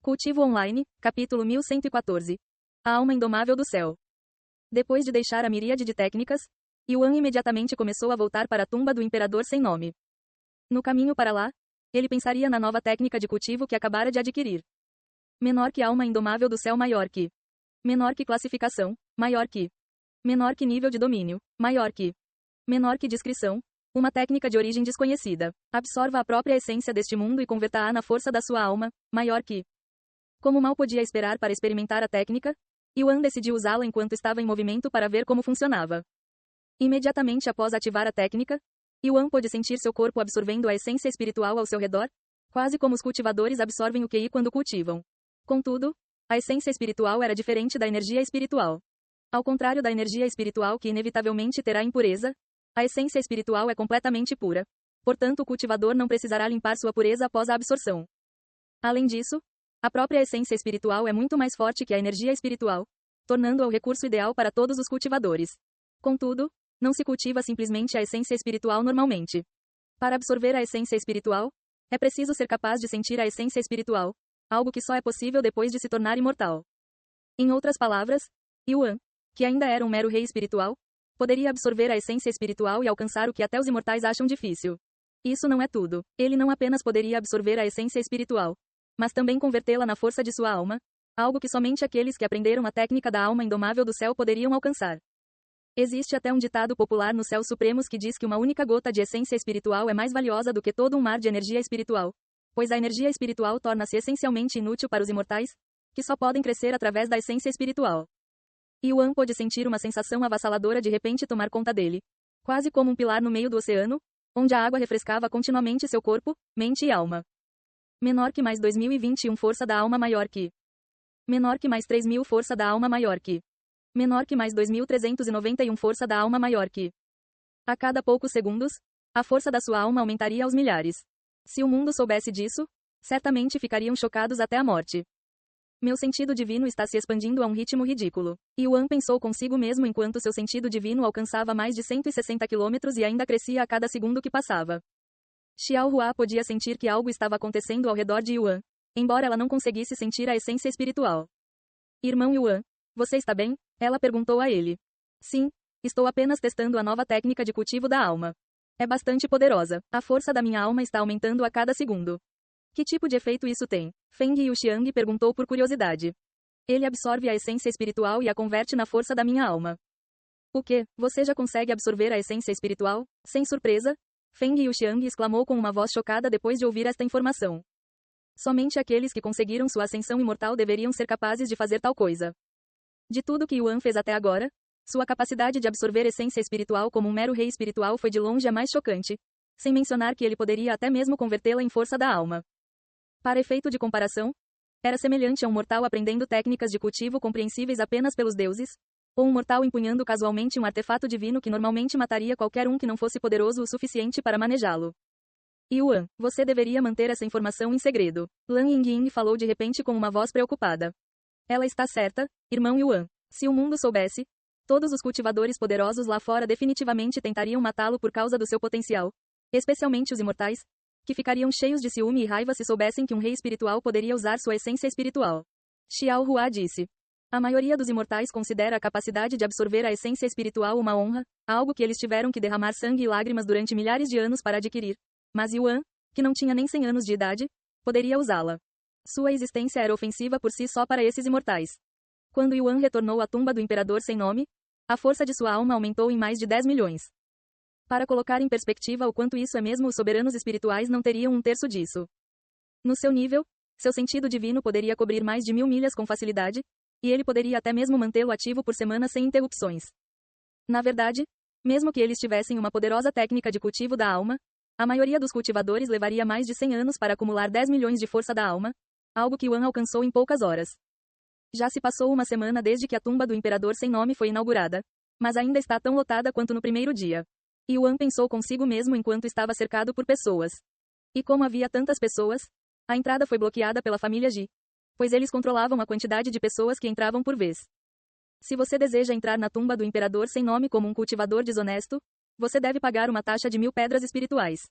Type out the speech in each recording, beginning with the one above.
Cultivo Online, capítulo 1114. A alma indomável do céu. Depois de deixar a miríade de técnicas, Yuan imediatamente começou a voltar para a tumba do imperador sem nome. No caminho para lá, ele pensaria na nova técnica de cultivo que acabara de adquirir. Menor que alma indomável do céu, maior que. Menor que classificação, maior que. Menor que nível de domínio, maior que. Menor que discrição, uma técnica de origem desconhecida. Absorva a própria essência deste mundo e converta-a na força da sua alma, maior que. Como mal podia esperar para experimentar a técnica, Yuan decidiu usá-la enquanto estava em movimento para ver como funcionava. Imediatamente após ativar a técnica, Yuan pôde sentir seu corpo absorvendo a essência espiritual ao seu redor, quase como os cultivadores absorvem o QI quando cultivam. Contudo, a essência espiritual era diferente da energia espiritual. Ao contrário da energia espiritual que inevitavelmente terá impureza, a essência espiritual é completamente pura. Portanto, o cultivador não precisará limpar sua pureza após a absorção. Além disso, a própria essência espiritual é muito mais forte que a energia espiritual, tornando-a o recurso ideal para todos os cultivadores. Contudo, não se cultiva simplesmente a essência espiritual normalmente. Para absorver a essência espiritual, é preciso ser capaz de sentir a essência espiritual, algo que só é possível depois de se tornar imortal. Em outras palavras, Yuan, que ainda era um mero rei espiritual, poderia absorver a essência espiritual e alcançar o que até os imortais acham difícil. Isso não é tudo. Ele não apenas poderia absorver a essência espiritual, mas também convertê-la na força de sua alma, algo que somente aqueles que aprenderam a técnica da alma indomável do céu poderiam alcançar. Existe até um ditado popular nos céus supremos que diz que uma única gota de essência espiritual é mais valiosa do que todo um mar de energia espiritual, pois a energia espiritual torna-se essencialmente inútil para os imortais, que só podem crescer através da essência espiritual. Yuan pôde sentir uma sensação avassaladora de repente tomar conta dele, quase como um pilar no meio do oceano, onde a água refrescava continuamente seu corpo, mente e alma. Menor que mais 2021 força da alma maior que. Menor que mais 3000 força da alma maior que. Menor que mais 2391 força da alma maior que. A cada poucos segundos, a força da sua alma aumentaria aos milhares. Se o mundo soubesse disso, certamente ficariam chocados até a morte. Meu sentido divino está se expandindo a um ritmo ridículo. Yuan pensou consigo mesmo enquanto seu sentido divino alcançava mais de 160 quilômetros e ainda crescia a cada segundo que passava. Xiao Hua podia sentir que algo estava acontecendo ao redor de Yuan, embora ela não conseguisse sentir a essência espiritual. Irmão Yuan, você está bem? Ela perguntou a ele. Sim, estou apenas testando a nova técnica de cultivo da alma. É bastante poderosa. A força da minha alma está aumentando a cada segundo. Que tipo de efeito isso tem? Feng Yuxiang perguntou por curiosidade. Ele absorve a essência espiritual e a converte na força da minha alma. O que? Você já consegue absorver a essência espiritual? Sem surpresa, Feng Yuxiang exclamou com uma voz chocada depois de ouvir esta informação. Somente aqueles que conseguiram sua ascensão imortal deveriam ser capazes de fazer tal coisa. De tudo que Yuan fez até agora, sua capacidade de absorver essência espiritual como um mero rei espiritual foi de longe a mais chocante, sem mencionar que ele poderia até mesmo convertê-la em força da alma. Para efeito de comparação, era semelhante a um mortal aprendendo técnicas de cultivo compreensíveis apenas pelos deuses, ou um mortal empunhando casualmente um artefato divino que normalmente mataria qualquer um que não fosse poderoso o suficiente para manejá-lo. Yuan, você deveria manter essa informação em segredo. Lan Yingying falou de repente com uma voz preocupada. Ela está certa, irmão Yuan. Se o mundo soubesse, todos os cultivadores poderosos lá fora definitivamente tentariam matá-lo por causa do seu potencial, especialmente os imortais, que ficariam cheios de ciúme e raiva se soubessem que um rei espiritual poderia usar sua essência espiritual. Xiao Hua disse. A maioria dos imortais considera a capacidade de absorver a essência espiritual uma honra, algo que eles tiveram que derramar sangue e lágrimas durante milhares de anos para adquirir. Mas Yuan, que não tinha nem 100 anos de idade, poderia usá-la. Sua existência era ofensiva por si só para esses imortais. Quando Yuan retornou à tumba do imperador sem nome, a força de sua alma aumentou em mais de 10 milhões. Para colocar em perspectiva o quanto isso é mesmo, os soberanos espirituais não teriam um terço disso. No seu nível, seu sentido divino poderia cobrir mais de 1000 milhas com facilidade, e ele poderia até mesmo mantê-lo ativo por semana sem interrupções. Na verdade, mesmo que eles tivessem uma poderosa técnica de cultivo da alma, a maioria dos cultivadores levaria mais de 100 anos para acumular 10 milhões de força da alma, algo que Yuan alcançou em poucas horas. Já se passou uma semana desde que a tumba do imperador sem nome foi inaugurada, mas ainda está tão lotada quanto no primeiro dia. Yuan pensou consigo mesmo enquanto estava cercado por pessoas. E como havia tantas pessoas, a entrada foi bloqueada pela família Ji, pois eles controlavam a quantidade de pessoas que entravam por vez. Se você deseja entrar na tumba do imperador sem nome como um cultivador desonesto, você deve pagar uma taxa de 1000 pedras espirituais.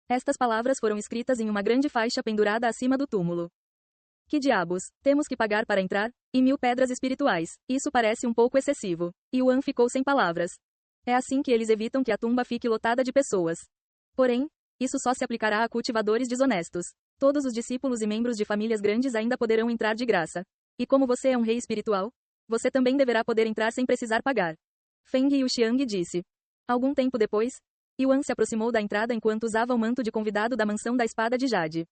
Estas palavras foram escritas em uma grande faixa pendurada acima do túmulo. Que diabos, temos que pagar para entrar? E 1000 pedras espirituais. Isso parece um pouco excessivo. Yuan ficou sem palavras. É assim que eles evitam que a tumba fique lotada de pessoas. Porém, isso só se aplicará a cultivadores desonestos. Todos os discípulos e membros de famílias grandes ainda poderão entrar de graça. E como você é um rei espiritual, você também deverá poder entrar sem precisar pagar. Feng Yuxiang disse. Algum tempo depois, Yuan se aproximou da entrada enquanto usava o manto de convidado da mansão da espada de Jade.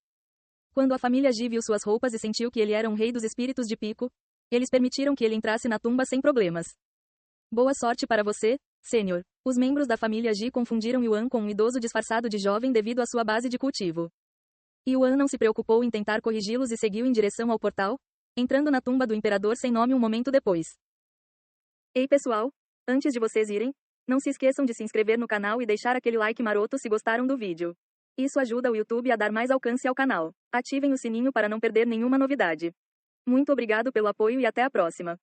Quando a família Ji viu suas roupas e sentiu que ele era um rei dos espíritos de pico, eles permitiram que ele entrasse na tumba sem problemas. Boa sorte para você, Sênior. Os membros da família Ji confundiram Yuan com um idoso disfarçado de jovem devido à sua base de cultivo. Yuan não se preocupou em tentar corrigi-los e seguiu em direção ao portal, entrando na tumba do imperador sem nome um momento depois. Ei pessoal, antes de vocês irem, não se esqueçam de se inscrever no canal e deixar aquele like maroto se gostaram do vídeo. Isso ajuda o YouTube a dar mais alcance ao canal. Ativem o sininho para não perder nenhuma novidade. Muito obrigado pelo apoio e até a próxima.